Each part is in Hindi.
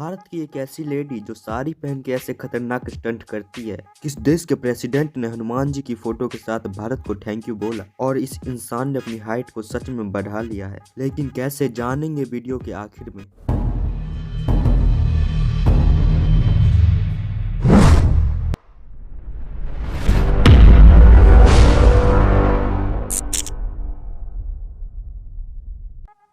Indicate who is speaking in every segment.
Speaker 1: भारत की एक ऐसी लेडी जो साड़ी पहन के ऐसे खतरनाक स्टंट करती है। किस देश के प्रेसिडेंट ने हनुमान जी की फोटो के साथ भारत को थैंक यू बोला और इस इंसान ने अपनी हाइट को सच में बढ़ा लिया है। लेकिन कैसे, जानेंगे वीडियो के आखिर में।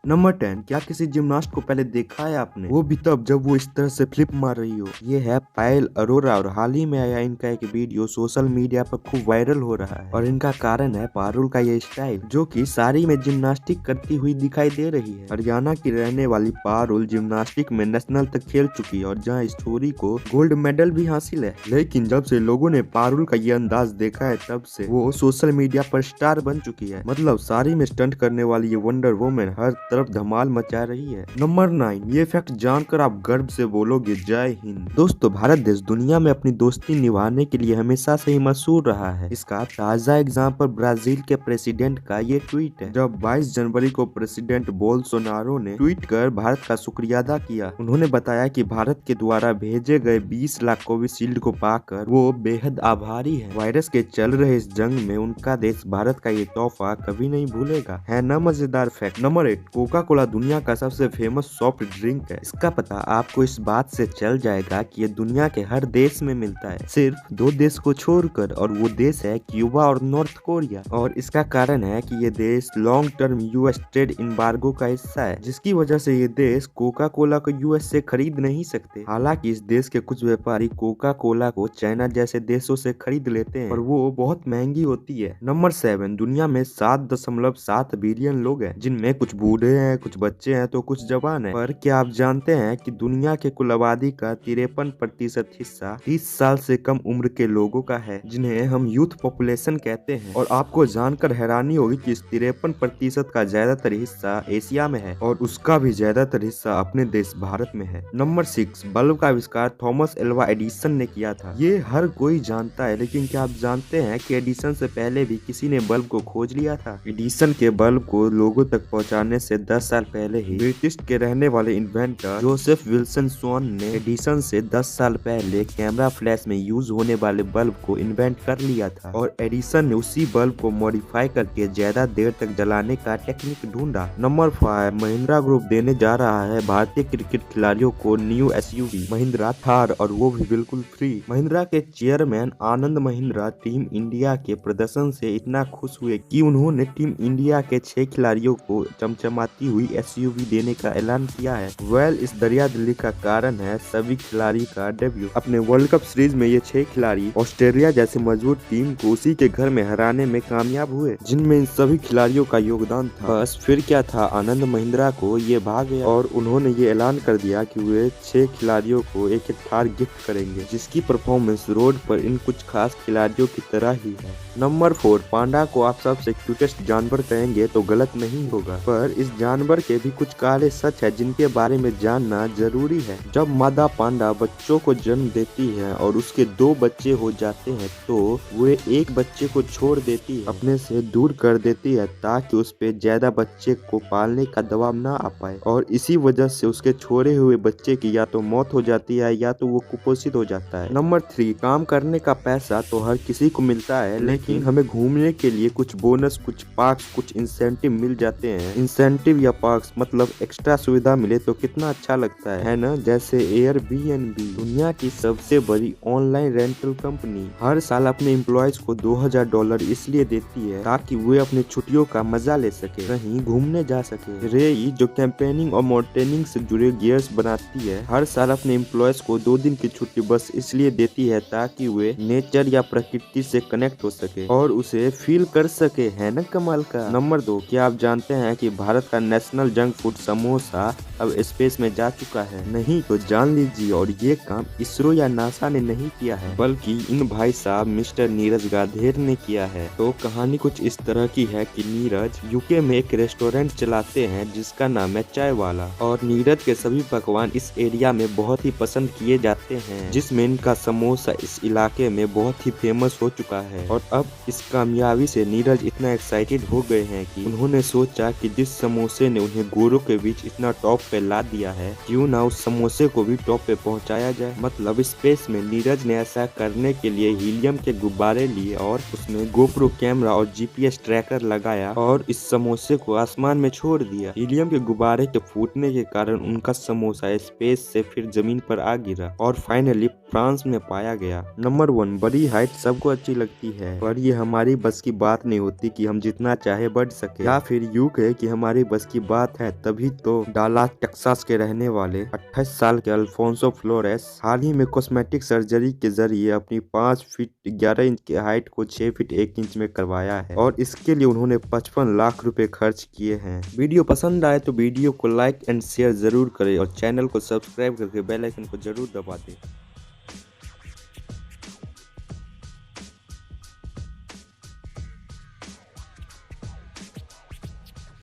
Speaker 1: नंबर 10। क्या किसी जिमनास्ट को पहले देखा है आपने? वो भी तब जब वो इस तरह से फ्लिप मार रही हो। ये है पायल अरोरा और हाल ही में आया इनका एक वीडियो सोशल मीडिया पर खूब वायरल हो रहा है और इनका कारण है पारुल का ये स्टाइल, जो कि साड़ी में जिम्नास्टिक करती हुई दिखाई दे रही है। हरियाणा की रहने वाली पारुल जिम्नास्टिक में नेशनल तक खेल चुकी है और जहाँ इस छोरी को गोल्ड मेडल भी हासिल है। लेकिन जब से लोगों ने पारुल का ये अंदाज देखा है तब से वो सोशल मीडिया पर स्टार बन चुकी है। मतलब साड़ी में स्टंट करने वाली ये वंडर वुमेन हर तरफ धमाल मचा रही है। नंबर 9। ये फैक्ट जानकर आप गर्व से बोलोगे जय हिंद। दोस्तों, भारत देश दुनिया में अपनी दोस्ती निभाने के लिए हमेशा से ही मशहूर रहा है। इसका ताजा एग्जाम्पल ब्राजील के प्रेसिडेंट का ये ट्वीट है। जब 22 जनवरी को प्रेसिडेंट बोल्सोनारो ने ट्वीट कर भारत का शुक्रिया अदा किया। उन्होंने बताया कि भारत के द्वारा भेजे गए 20 लाख कोविशील्ड को पाकर वो बेहद आभारी है। वायरस के चल रहे इस जंग में उनका देश भारत का ये तोहफा कभी नहीं भूलेगा। है ना मजेदार फैक्ट। नंबर 8। कोका कोला दुनिया का सबसे फेमस सॉफ्ट ड्रिंक है। इसका पता आपको इस बात से चल जाएगा कि ये दुनिया के हर देश में मिलता है, सिर्फ 2 देश को छोड़कर, और वो देश है क्यूबा और नॉर्थ कोरिया। और इसका कारण है कि ये देश long term US trade embargo का हिस्सा है, जिसकी वजह से ये देश कोका कोला को यूएस से खरीद नहीं सकते। हालांकि इस देश के कुछ व्यापारी कोका कोला को चाइना जैसे देशों से खरीद लेते हैं और वो बहुत महंगी होती है। नंबर 7। दुनिया में 7.7 बिलियन लोग हैं, जिनमें कुछ बूढ़े हैं, कुछ बच्चे हैं तो कुछ जवान हैं। पर क्या आप जानते हैं कि दुनिया के कुल आबादी का 53% हिस्सा 30 साल से कम उम्र के लोगों का है, जिन्हें हम यूथ पॉपुलेशन कहते हैं। और आपको जानकर हैरानी होगी कि इस 53% का ज्यादातर हिस्सा एशिया में है और उसका भी ज्यादातर हिस्सा अपने देश भारत में है। नंबर 6। बल्ब का आविष्कार थॉमस एल्वा एडिसन ने किया था। ये हर कोई जानता है, लेकिन क्या आप जानते हैं कि एडिसन से पहले भी किसी ने बल्ब को खोज लिया था? एडिसन के बल्ब को लोगों तक पहुंचाने से 10 साल पहले ही ब्रिटिश के रहने वाले इन्वेंटर जोसेफ विल्सन स्वान ने एडिसन से 10 साल पहले कैमरा फ्लैश में यूज होने वाले बल्ब को इन्वेंट कर लिया था और एडिसन ने उसी बल्ब को मॉडिफाई करके ज्यादा देर तक जलाने का टेक्निक ढूंढा। नंबर 5। महिंद्रा ग्रुप देने जा रहा है भारतीय क्रिकेट खिलाड़ियों को न्यू एसयूवी महिंद्रा थार, और वो भी बिल्कुल फ्री। महिंद्रा के chairman Anand Mahindra team India के प्रदर्शन से इतना खुश हुए कि उन्होंने टीम इंडिया के 6 खिलाड़ियों को चमचमाती हुई एसयूवी देने का ऐलान किया है। इस दरिया दिल्ली का कारण है सभी खिलाड़ी का डेब्यू। अपने वर्ल्ड कप सीरीज में ये 6 खिलाड़ी ऑस्ट्रेलिया जैसे मजबूत टीम को उसी के घर में हराने में कामयाब हुए, जिनमें इन सभी खिलाड़ियों का योगदान था। बस फिर क्या था, आनंद महिंद्रा को ये भाग गया और उन्होंने ये ऐलान कर दिया कि वे 6 खिलाड़ियों को एक थार गिफ्ट करेंगे, जिसकी परफॉर्मेंस रोड पर इन कुछ खास खिलाड़ियों की तरह ही है। नंबर 4। पांडा को आप सबसे क्यूटेस्ट जानवर कहेंगे तो गलत नहीं होगा, पर इस जानवर के भी कुछ काले सच है जिनके बारे में जानना जरूरी है। जब मादा पांडा बच्चों को जन्म देती है और उसके 2 बच्चे हो जाते हैं तो वे एक बच्चे को छोड़ देती है, अपने से दूर कर देती है, ताकि उस पे ज्यादा बच्चे को पालने का दबाव ना आ पाए, और इसी वजह से उसके छोड़े हुए बच्चे की या तो मौत हो जाती है या तो वो कुपोषित हो जाता है। नंबर 3। काम करने का पैसा तो हर किसी को मिलता है, लेकिन हमें घूमने के लिए कुछ बोनस, कुछ पार्क्स, कुछ इंसेंटिव मिल जाते हैं। इंसेंटिव या पार्क्स मतलब एक्स्ट्रा सुविधा मिले तो कितना अच्छा लगता है ना? जैसे एयरबीएनबी, दुनिया की सबसे बड़ी ऑनलाइन रेंटल कंपनी, हर साल अपने एम्प्लॉयज को $2000 इसलिए देती है ताकि वे अपने छुट्टियों का मजा ले सके, कहीं घूमने जा सके। रेई, जो कैंपेनिंग और माउंटेनिंग से जुड़े गियर्स बनाती है, हर साल अपने एम्प्लॉयज को 2 दिन की छुट्टी बस इसलिए देती है ताकि वे नेचर या प्रकृति से कनेक्ट हो सके और उसे फील कर सके। है ना कमाल का? नंबर 2। क्या आप जानते हैं कि भारत का नेशनल जंक फूड समोसा अब स्पेस में जा चुका है? नहीं तो जान लीजिए, और ये काम इसरो या नासा ने नहीं किया है, बल्कि इन भाई साहब मिस्टर नीरज गाधेर ने किया है। तो कहानी कुछ इस तरह की है कि नीरज यूके में एक रेस्टोरेंट चलाते हैं जिसका नाम है चाय वाला, और नीरज के सभी पकवान इस एरिया में बहुत ही पसंद किए जाते हैं, जिसमें इनका समोसा इस इलाके में बहुत ही फेमस हो चुका है। और अब इस कामयाबी से नीरज इतना एक्साइटेड हो गए हैं कि उन्होंने सोचा कि जिस समोसा समोसे ने उन्हें गोरों के बीच इतना टॉप पे ला दिया है, क्यों ना उस समोसे को भी टॉप पे पहुंचाया जाए। मतलब स्पेस में नीरज ने ऐसा करने के लिए हीलियम के गुब्बारे लिए और उसमें गोप्रो कैमरा और जीपीएस ट्रैकर लगाया और इस समोसे को आसमान में छोड़ दिया। हीलियम के गुब्बारे के फूटने के कारण उनका समोसा स्पेस से फिर जमीन पर आ गिरा और फाइनली फ्रांस में पाया गया। नंबर 1, बड़ी हाइट सबको अच्छी लगती है, पर ये हमारी बस की बात नहीं होती कि हम जितना चाहे बढ़ सके। या फिर यूं कहे कि हमारी बस की बात है, तभी तो डालास टेक्सास के रहने वाले 28 साल के अल्फोंसो फ्लोरेस हाल ही में कॉस्मेटिक सर्जरी के जरिए अपनी 5 फीट 11 इंच की हाइट को 6 फीट 1 इंच में करवाया है और इसके लिए उन्होंने 55 लाख रुपए खर्च किए हैं। वीडियो पसंद आए तो वीडियो को लाइक एंड शेयर जरूर करें और चैनल को सब्सक्राइब करके बेल आइकन को जरूर दबा दें।